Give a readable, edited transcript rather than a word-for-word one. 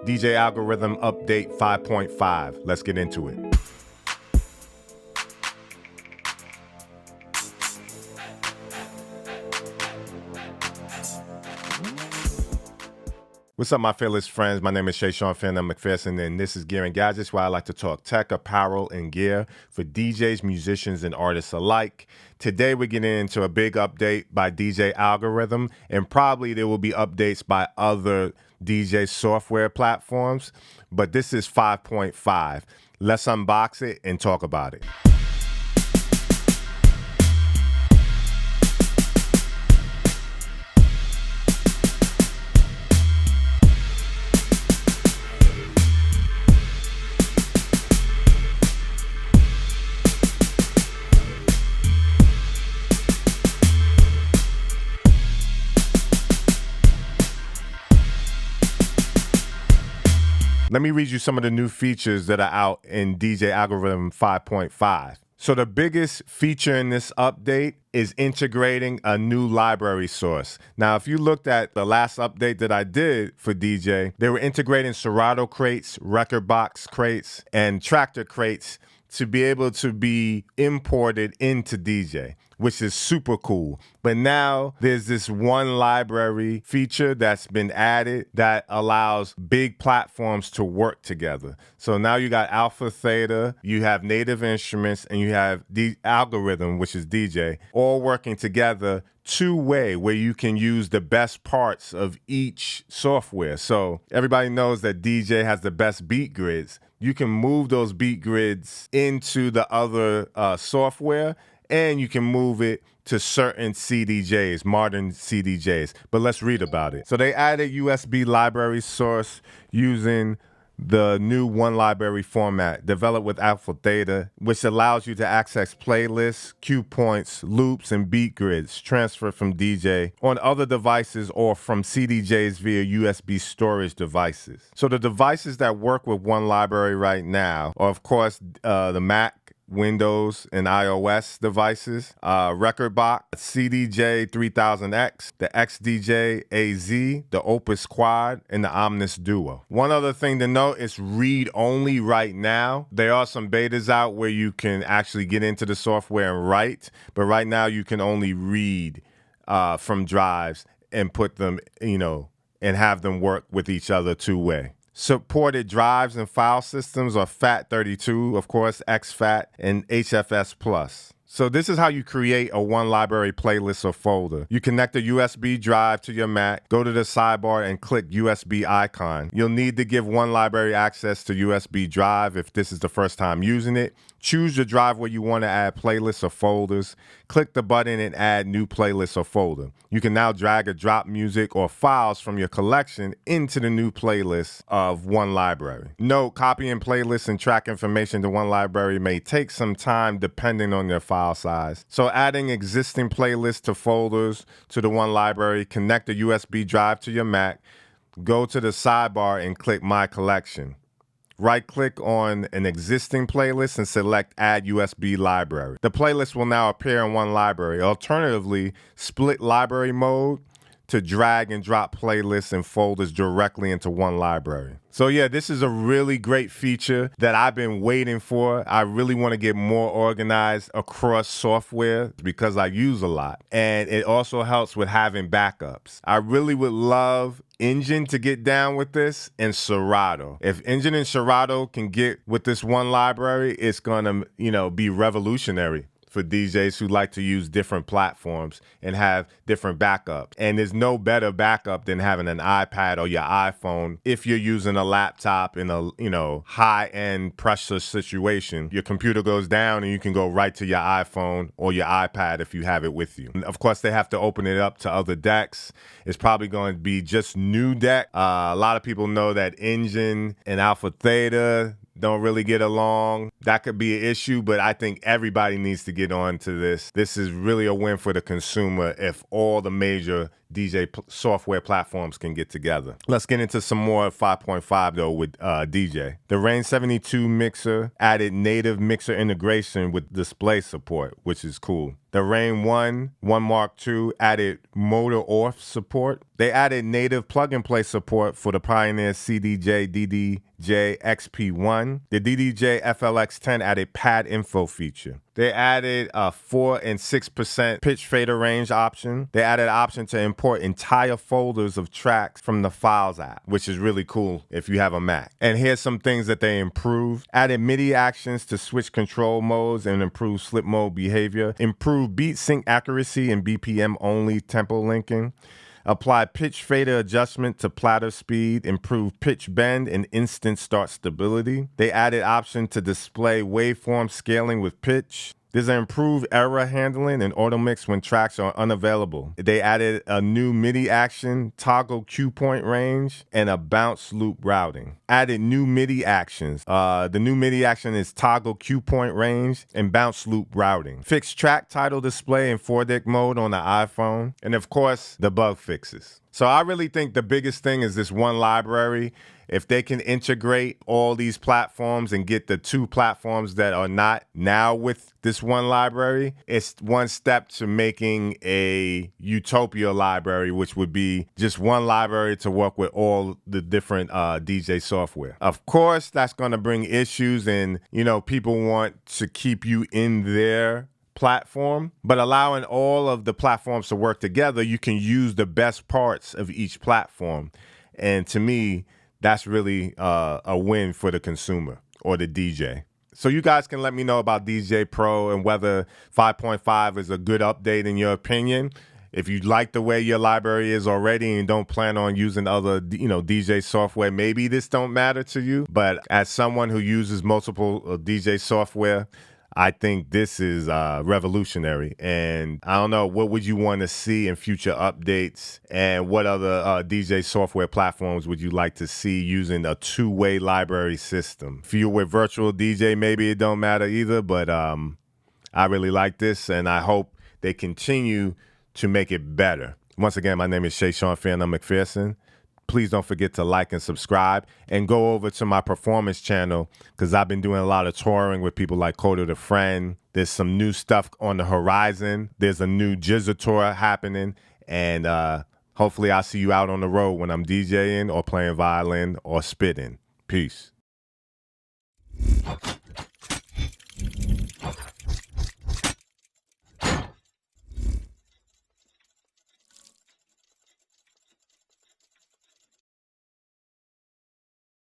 DJAY Algoriddium Update 5.5. Let's get into it. What's up, my fearless friends? My name is Shayshahn, PhearNone MacPherson, and this is Gear and Gadgets, where I like to talk tech, apparel, and gear for DJs, musicians, and artists alike. Today, we're getting into a big update by DJAY Algoriddium, and probably there will be updates by other DJ software platforms, but this is 5.5. Let's unbox it and talk about it. Let me read you some of the new features that are out in DJAY Algoriddium 5.5. So the biggest feature in this update is integrating a new library source. Now, if you looked at the last update that I did for DJAY, they were integrating Serato crates, record box crates, and tractor crates to be able to be imported into DJAY, which is super cool. But now there's this one library feature that's been added that allows big platforms to work together. So now you got AlphaTheta, you have Native Instruments, and you have Algoriddium, which is DJAY, all working together two-way, where you can use the best parts of each software. So everybody knows that DJAY has the best beat grids. You can move those beat grids into the other software, and you can move it to certain CDJs, modern CDJs. But let's read about it. So they added USB library source using the new one library format developed with AlphaTheta, which allows you to access playlists, cue points, loops, and beat grids transferred from DJAY on other devices or from CDJs via USB storage devices. So the devices that work with one library right now are, of course, the Mac, Windows, and iOS devices, record box, CDJAY 3000X, the XDJAY AZ, the Opus Quad, and the Omnis Duo. One other thing to note, it's read only right now. There are some betas out where you can actually get into the software and write, but right now you can only read from drives and put them, and have them work with each other two-way. Supported drives and file systems are FAT32, of course, exFAT, and HFS+. So this is how you create a one library playlist or folder. You connect a USB drive to your Mac, go to the sidebar and click USB icon. You'll need to give one library access to USB drive if this is the first time using it. Choose the drive where you want to add playlists or folders. Click the button and add new playlist or folder. You can now drag or drop music or files from your collection into the new playlist of one library. Note, copying playlists and track information to one library may take some time depending on your file size. So adding existing playlists to folders to the one library, connect a USB drive to your Mac, go to the sidebar and click My Collection. Right-click on an existing playlist and select Add USB Library. The playlist will now appear in one library. Alternatively, split library mode to drag and drop playlists and folders directly into one library. So yeah, this is a really great feature that I've been waiting for. I really want to get more organized across software because I use a lot. And it also helps with having backups. I really would love Engine to get down with this, and Serato. If Engine and Serato can get with this one library, it's gonna, be revolutionary for DJs who like to use different platforms and have different backup. And there's no better backup than having an iPad or your iPhone. If you're using a laptop in a, high-end pressure situation, your computer goes down and you can go right to your iPhone or your iPad if you have it with you. And of course, they have to open it up to other decks. It's probably going to be just new deck. A lot of people know that Engine and AlphaTheta don't really get along. that could be an issue, but I think everybody needs to get on to this. This is really a win for the consumer if all the major DJ software platforms can get together. Let's get into some more 5.5 though with DJ. The Rain 72 mixer added native mixer integration with display support, which is cool. The Rain 1 Mark II added motor off support. They added native plug-and-play support for the Pioneer CDJ DJAY XP1. The DJAY FLX10 added pad info feature. They added a 4 and 6% pitch fader range option. They added an option to import entire folders of tracks from the Files app, which is really cool if you have a Mac. And here's some things that they improved. Added MIDI actions to switch control modes and improve slip mode behavior. Improved beat sync accuracy and BPM only tempo linking. Apply pitch fader adjustment to platter speed, improve pitch bend and instant start stability. They added option to display waveform scaling with pitch. There's an improved error handling and auto mix when tracks are unavailable. They added a new MIDI action, toggle cue point range, and a bounce loop routing. Added new MIDI actions. The new MIDI action is toggle cue point range and bounce loop routing. Fixed track title display in 4-deck mode on the iPhone. And of course, the bug fixes. So I really think the biggest thing is this one library. If they can integrate all these platforms and get the 2 platforms that are not now with this one library, it's one step to making a utopia library, which would be just one library to work with all the different DJ software. Of course, that's going to bring issues, and people want to keep you in their platform, but allowing all of the platforms to work together, you can use the best parts of each platform. And to me, that's really a win for the consumer or the DJ. So you guys can let me know about DJAY Pro and whether 5.5 is a good update in your opinion. If you like the way your library is already and don't plan on using other, DJ software, maybe this don't matter to you. But as someone who uses multiple DJ software, I think this is revolutionary. And I don't know, what would you want to see in future updates? And what other DJ software platforms would you like to see using a 2-way library system? If you're with virtual DJ, maybe it don't matter either, but I really like this, and I hope they continue to make it better. Once again, my name is Shayshahn, PhearNone MacPherson. Please don't forget to like and subscribe, and go over to my performance channel because I've been doing a lot of touring with people like Coda the Friend. There's some new stuff on the horizon. There's a new Jizza tour happening, and hopefully I'll see you out on the road when I'm DJing or playing violin or spitting. Peace.